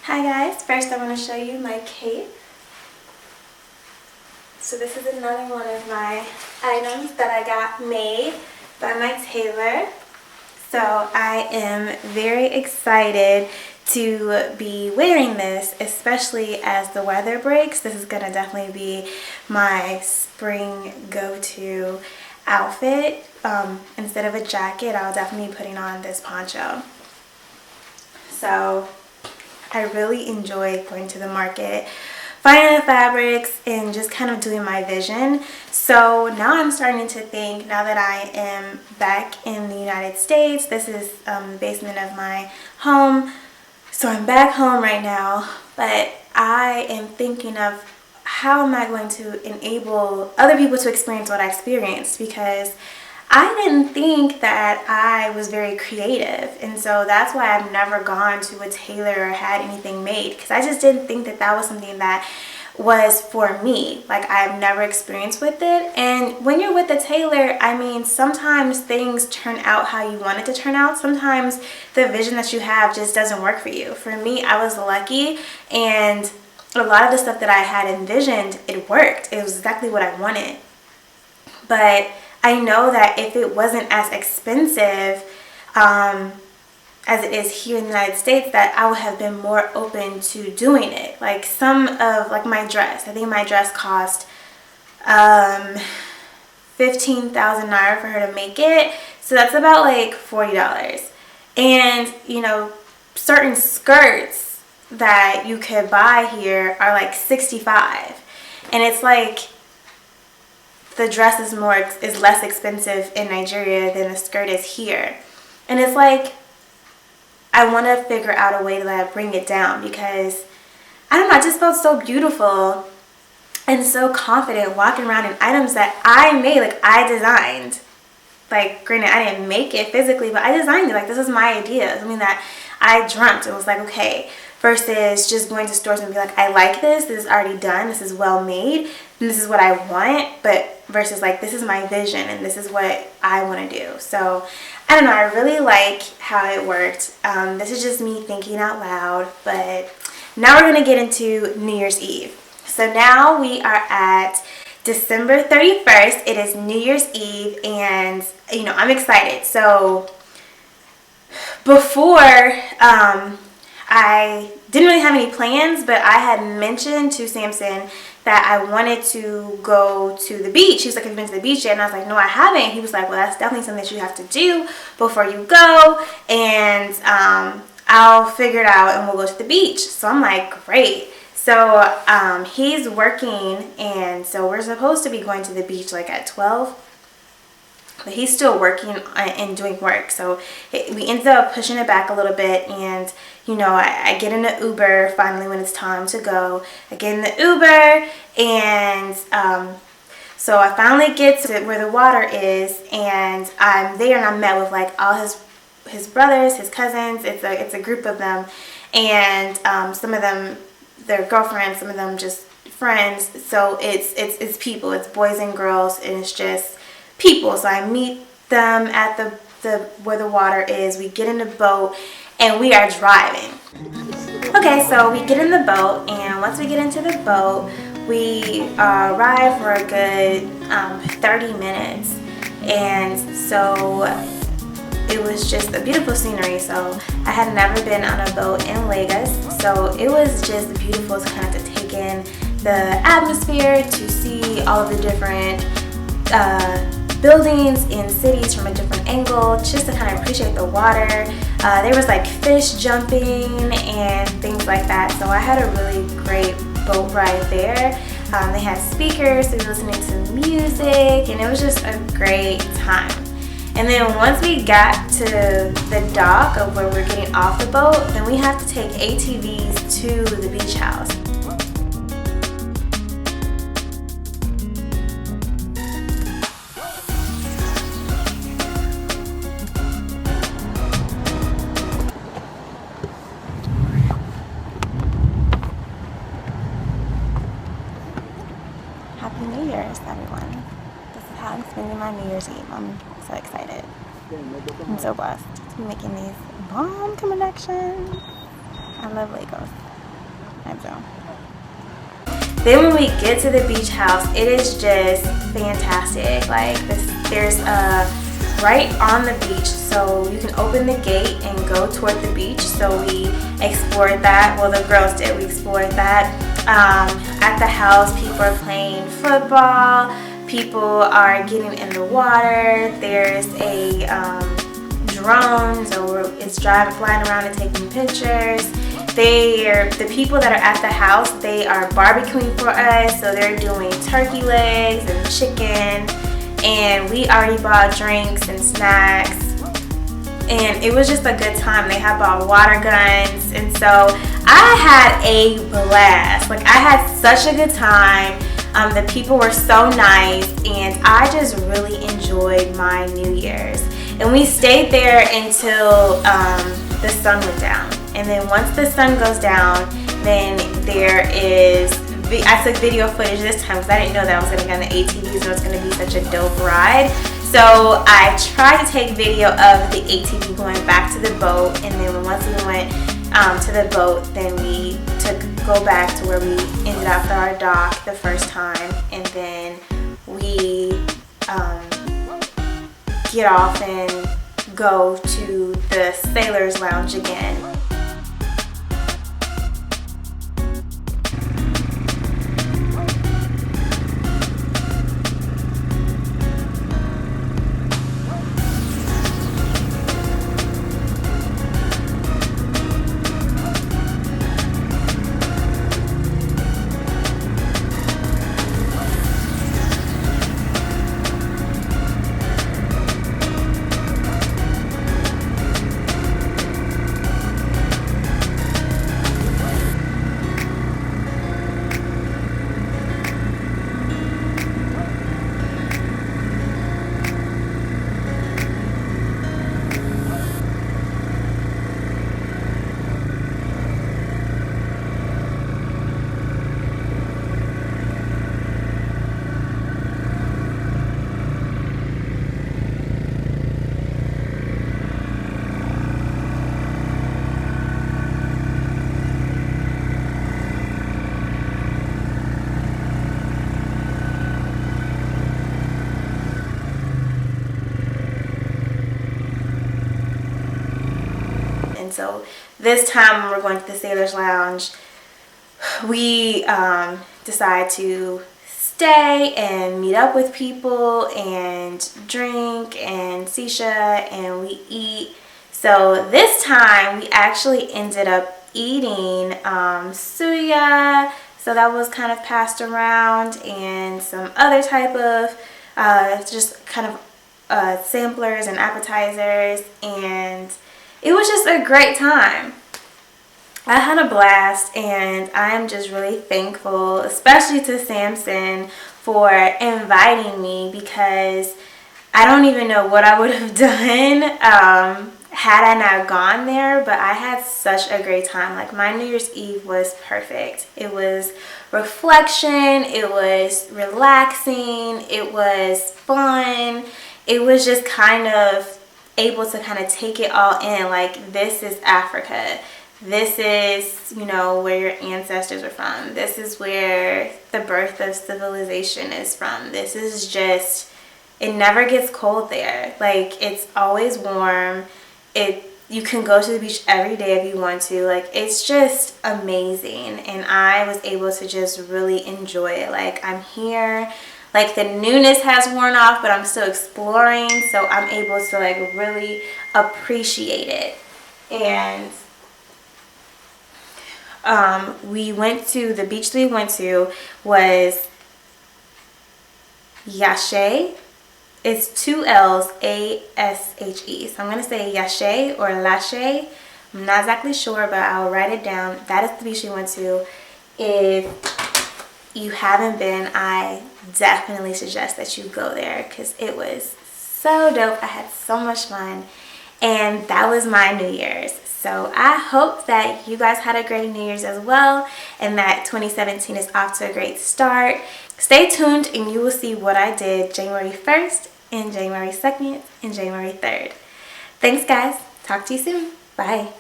Hi guys, first I want to show you my cape. So this is another one of my items that I got made by my tailor. So I am very excited to be wearing this, especially as the weather breaks. This is going to definitely be my spring go-to outfit. Instead of a jacket, I'll definitely be putting on this poncho. So I really enjoy going to the market, finding the fabrics, and just kind of doing my vision. So now I'm starting to think, now that I am back in the United States, this is the basement of my home. So I'm back home right now, but I am thinking of how am I going to enable other people to experience what I experienced, because I didn't think that I was very creative, and so that's why I've never gone to a tailor or had anything made, because I just didn't think that that was something that was for me. Like, I've never experienced with it. And when you're with a tailor, I mean, sometimes things turn out how you want it to turn out. Sometimes the vision that you have just doesn't work for you. For me, I was lucky, and a lot of the stuff that I had envisioned, it worked. It was exactly what I wanted. But I know that if it wasn't as expensive as it is here in the United States, that I would have been more open to doing it. Like like my dress, I think my dress cost 15,000 naira for her to make it. So that's about like $40. And you know, certain skirts that you could buy here are like 65. And it's like, the dress is less expensive in Nigeria than the skirt is here. And it's like, I want to figure out a way to bring it down, because I don't know, I just felt so beautiful and so confident walking around in items that I made, like I designed. Like, granted, I didn't make it physically, but I designed it. Like, this was my idea, something that I dreamt. It was like, okay, versus just going to stores and be like, I like this is already done, this is well made, and this is what I want, but versus like, this is my vision and this is what I want to do. So I don't know, I really like how it worked. This is just me thinking out loud, but now we're going to get into New Year's Eve. So now we are at December 31st. It is New Year's Eve, and you know, I'm excited. So before, I didn't really have any plans, but I had mentioned to Samson that I wanted to go to the beach. He was like, have you been to the beach yet? And I was like, no, I haven't. He was like, well, that's definitely something that you have to do before you go, and I'll figure it out and we'll go to the beach. So I'm like, great. So he's working, and so we're supposed to be going to the beach like at 12. But he's still working and doing work, so we ended up pushing it back a little bit. And you know, I get in the Uber finally when it's time to go. I get in the Uber, and so I finally get to where the water is, and I'm there, and I'm met with like all his brothers, his cousins. It's a group of them, and some of them, their girlfriends, some of them just friends. So it's people, it's boys and girls, and it's just people. So I meet them at the where the water is. We get in the boat and we are driving. Okay, so we get in the boat, and once we get into the boat, we ride for a good 30 minutes. And so it was just a beautiful scenery. So I had never been on a boat in Lagos, so it was just beautiful to kind of take in the atmosphere, to see all of the different buildings in cities from a different angle, just to kind of appreciate the water. There was like fish jumping and things like that, so I had a really great boat ride there. They had speakers, so we were listening to music, and it was just a great time. And then once we got to the dock of where we're getting off the boat, then we have to take ATVs to the beach house. Happy New Year's, everyone. This is how I'm spending my New Year's Eve. I'm so excited. I'm so blessed to be making these bomb connections. I love Lagos. time zone. Then when we get to the beach house, it is just fantastic. Like there's right on the beach, so you can open the gate and go toward the beach. So we explored that. Well, the girls did. We explored that. At the house, people are playing football. People are getting in the water. There's a drone, so it's flying around and taking pictures. The people that are at the house, they are barbecuing for us, so they're doing turkey legs and chicken, and we already bought drinks and snacks, and it was just a good time. They had bought water guns, and so I had a blast. Like, I had such a good time. The people were so nice, and I just really enjoyed my New Year's. And we stayed there until the sun went down. And then once the sun goes down, then there is, I took video footage this time because I didn't know that I was going to get on the ATVs and it was going to be such a dope ride. So I tried to take video of the ATV going back to the boat, and then once we went to the boat, then we go back to where we ended up at our dock the first time, and then we get off and go to the Sailor's Lounge again. So this time when we're going to the Sailor's Lounge, we decide to stay and meet up with people and drink and shisha, and we eat. So this time we actually ended up eating suya, so that was kind of passed around, and some other type of just kind of samplers and appetizers, and it was just a great time. I had a blast, and I'm just really thankful, especially to Samson, for inviting me, because I don't even know what I would have done had I not gone there, but I had such a great time. Like, my New Year's Eve was perfect. It was reflection, it was relaxing, it was fun, it was just kind of able to kind of take it all in. Like, this is Africa. This is, you know, where your ancestors are from. This is where the birth of civilization is from. This is just, it never gets cold there. Like, it's always warm. You can go to the beach every day if you want to. Like, it's just amazing. And I was able to just really enjoy it. Like, I'm here. Like, the newness has worn off, but I'm still exploring, so I'm able to, like, really appreciate it. And the beach that we went to was Ilashe. It's 2 L's, A-S-H-E. So I'm going to say Ilashe or Ilashe. I'm not exactly sure, but I'll write it down. That is the beach we went to. If you haven't been, I definitely suggest that you go there, because it was so dope. I had so much fun, and that was my New Year's. So I hope that you guys had a great New Year's as well, and that 2017 is off to a great start. Stay tuned and you will see what I did January 1st and January 2nd and January 3rd. Thanks, guys. Talk to you soon. Bye.